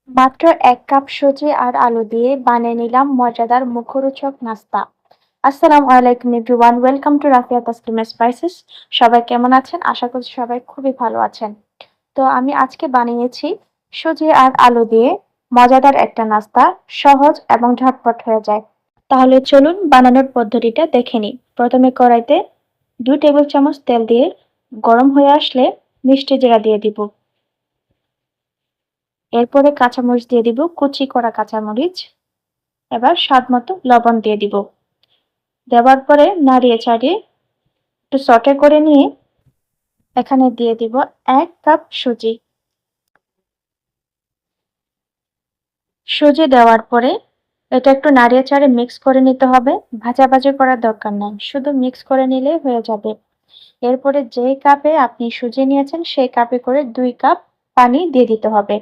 মাত্র ১ কাপ সুজি আর আলু দিয়ে বানিয়ে নিলাম মজাদার মুখরোচক নাস্তা। আসসালামু আলাইকুম everyone, welcome to Rafia Taslima spices. সবাই কেমন আছেন? আশা করছি সবাই খুবই ভালো আছেন। তো আমি আজকে বানিয়েছি সুজি আর আলু দিয়ে মজাদার একটা নাস্তা, সহজ এবং ঝটপট হয়ে যায়। তাহলে চলুন বানানোর পদ্ধতিটা দেখে নিই। প্রথমে কড়াইতে ২ টেবিল চামচ তেল দিয়ে গরম হয়ে আসলে মিষ্টি জিরা দিয়ে দিব। এরপরে কাঁচামরিচ দিয়ে দিব, কুচি করা কাঁচামরিচ। এবার স্বাদ মতো লবণ দিয়ে দিব। দেওয়ার পরে নাড়িয়ে চাড়িয়ে একটু সটে করে নিয়ে এখানে দিয়ে দিব ১ কাপ সুজি। সুজি দেওয়ার পরে এটা একটু নাড়িয়ে চাড়িয়ে মিক্স করে নিতে হবে। ভাজাভাজি করার দরকার নাই, শুধু মিক্স করে নিলেই হয়ে যাবে। এরপরে যেই কাপে আপনি সুজি নিয়েছেন সেই কাপে করে ২ কাপ পানি দিয়ে দিতে হবে।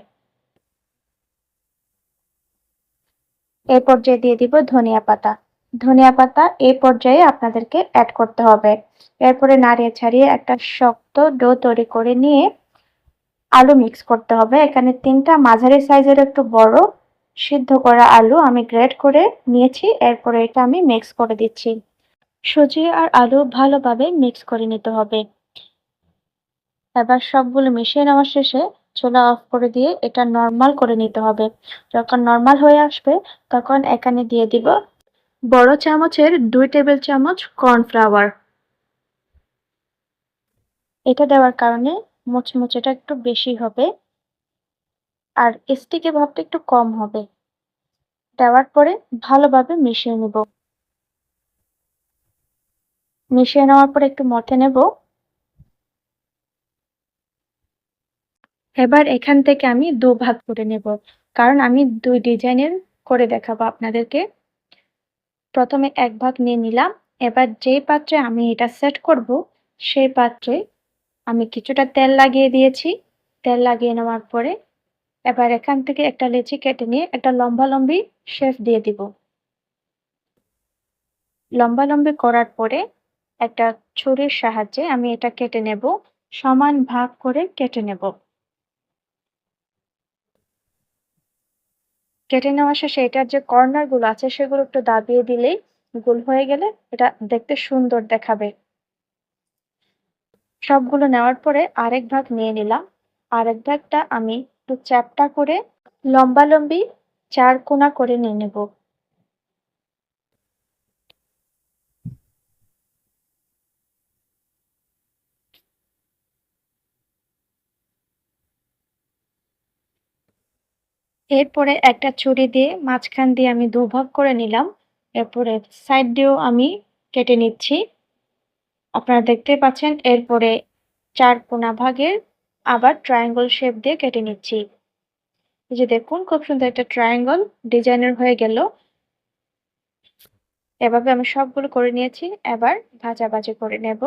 এই পর্যায়ে দিয়ে দিব ধনিয়া পাতা। ধনিয়া পাতা এই পর্যায়ে আপনাদেরকে অ্যাড করতে হবে। এরপরে নাড়িয়ে ছাড়িয়ে একটা শক্ত ডো তৈরি করে নিয়ে আলু মিক্স করতে হবে। এখানে ৩টা মাঝারি সাইজের একটু বড় সিদ্ধ করা আলু আমি গ্রেট করে নিয়েছি। এরপরে এটা আমি মিক্স করে দিচ্ছি। সুজি আর আলু ভালোভাবে মিক্স করে নিতে হবে। এবার সবগুলো মিশিয়ে নেওয়া শেষে চুলা অফ করে দিয়ে এটা নরমাল করে নিতে হবে। যখন নরমাল হয়ে আসবে তখন এখানে দিয়ে দিব বড় চামচের ২ টেবিল চামচ কর্নফ্লাওয়ার। এটা দেওয়ার কারণে মুচমুচেটা একটু বেশি হবে আর স্টিকি ভাবটা একটু কম হবে। দেওয়ার পরে ভালোভাবে মিশিয়ে নেব। মিশিয়ে নেওয়ার পরে একটু মথে নেব। এবার এখান থেকে আমি ২ ভাগ করে নেব, কারণ আমি ২ ডিজাইনের করে দেখাবো আপনাদেরকে। প্রথমে ১ ভাগ নিয়ে নিলাম। এবার যেই পাত্রে আমি এটা সেট করব সেই পাত্রে আমি কিছুটা তেল লাগিয়ে দিয়েছি। তেল লাগিয়ে নেওয়ার পরে এবার এখান থেকে একটা লেচি কেটে নিয়ে একটা লম্বালম্বি শেপ দিয়ে দিব। লম্বালম্বি করার পরে একটা ছুরির সাহায্যে আমি এটা কেটে নেব। সমান ভাগ করে কেটে নেব। কেটে নেওয়া শেষে এটার যে কর্নার গুলো আছে সেগুলো একটু দাবিয়ে দিলেই গোল হয়ে গেলে এটা দেখতে সুন্দর দেখাবে। সবগুলো নেওয়ার পরে আরেক ভাগ নিয়ে নিলাম। আরেক ভাগটা আমি একটু চ্যাপ্টা করে লম্বালম্বি ৪ কোনা করে নিয়ে নেব। এরপরে একটা ছুরি দিয়ে মাঝখান দিয়ে আমি ২ ভাগ করে নিলাম। এরপরে সাইড দিয়েও আমি কেটে নিচ্ছি। আপনারা দেখতেই পাচ্ছেন। এরপরে ৪ কোনা ভাগের আবার ট্রায়াঙ্গল শেপ দিয়ে কেটে নিচ্ছি। এই যে দেখুন, খুব সুন্দর একটা ট্রায়াঙ্গল ডিজাইনের হয়ে গেল। এভাবে আমি সবগুলো করে নিয়েছি। এবার ভাজাভাজি করে নেব।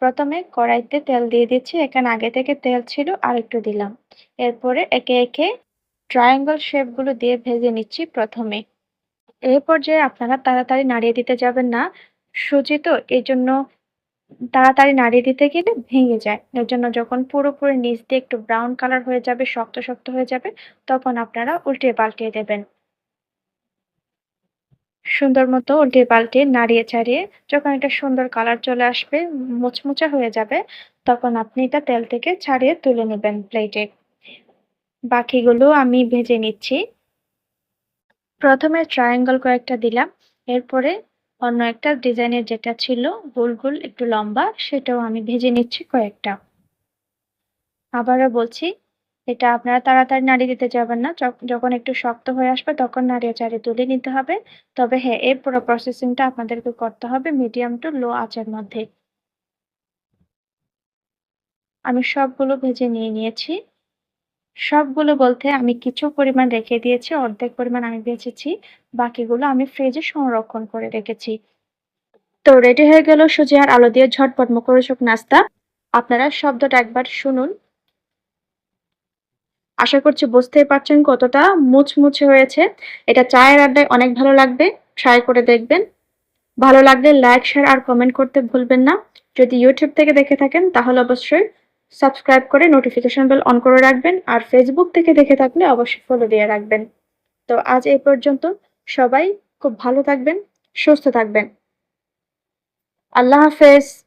প্রথমে কড়াইতে তেল দিয়ে দিচ্ছি। এখানে আগে থেকে তেল ছিল, আরেকটু দিলাম। এরপরে একে একে ট্রায়াঙ্গল শেপগুলো দিয়ে ভেজে নিচ্ছি প্রথমে। এই পর্যায়ে আপনারা তাড়াতাড়ি নাড়িয়ে দিতে যাবেন না। সুজি তো, এজন্য তাড়াতাড়ি নাড়িয়ে দিতে গেলে ভেঙে যায়। এর জন্য যখন পুরোপুরি নিচ দিয়ে একটু ব্রাউন কালার হয়ে যাবে, শক্ত শক্ত হয়ে যাবে, তখন আপনারা উল্টিয়ে পাল্টিয়ে দেবেন। সুন্দর মতো উল্টিয়ে পাল্টিয়ে নাড়িয়ে চাড়িয়ে যখন একটা সুন্দর কালার চলে আসবে, মুচমুচে হয়ে যাবে, তখন আপনি এটা তেল থেকে ছাড়িয়ে তুলে নেবেন প্লেটে। বাকিগুলো আমি ভেজে নিচ্ছি। প্রথমে ট্রায়াঙ্গল কয়েকটা দিলাম। এরপরে অন্য একটা ডিজাইনের যেটা ছিল গোল গোল একটু লম্বা, সেটাও আমি ভেজে নিচ্ছি কয়েকটা। আবারও বলছি, এটা আপনারা তাড়াতাড়ি নাড়িয়ে দিতে যাবেন না। যখন একটু শক্ত হয়ে আসবে তখন নাড়িয়ে চাড়িয়ে তুলে নিতে হবে। তবে হ্যাঁ, এই পুরো প্রসেসিংটা আপনাদেরকে করতে হবে মিডিয়াম টু লো আঁচের মধ্যে। আমি সবগুলো ভেজে নিয়ে নিয়েছি। সবগুলো বলতে আমি কিছু পরিমাণ রেখে দিয়েছি, অর্ধেক পরিমাণ আমি ভেজেছি। বাকিগুলো আমি ফ্রিজে সংরক্ষণ করে রেখেছি। তো রেডি হয়ে গেল সুজি আর আলু দিয়ে ঝটপট মুখরোচক নাস্তা। আপনারা শব্দটা একবার শুনুন। আশা করছি বুঝতেই পারছেন কতটা মুচমুচে হয়েছে। এটা চায়ের আড্ডায় অনেক ভালো লাগবে। ট্রাই করে দেখবেন। ভালো লাগলে লাইক, শেয়ার আর কমেন্ট করতে ভুলবেন না। যদি ইউটিউব থেকে দেখে থাকেন তাহলে অবশ্যই সাবস্ক্রাইব করে নোটিফিকেশন বেল অন করে রাখবেন। আর ফেসবুক থেকে দেখে থাকলে অবশ্যই ফলো দিয়ে রাখবেন। তো আজ এই পর্যন্ত। সবাই খুব ভালো থাকবেন, সুস্থ থাকবেন। আল্লাহ হাফেজ।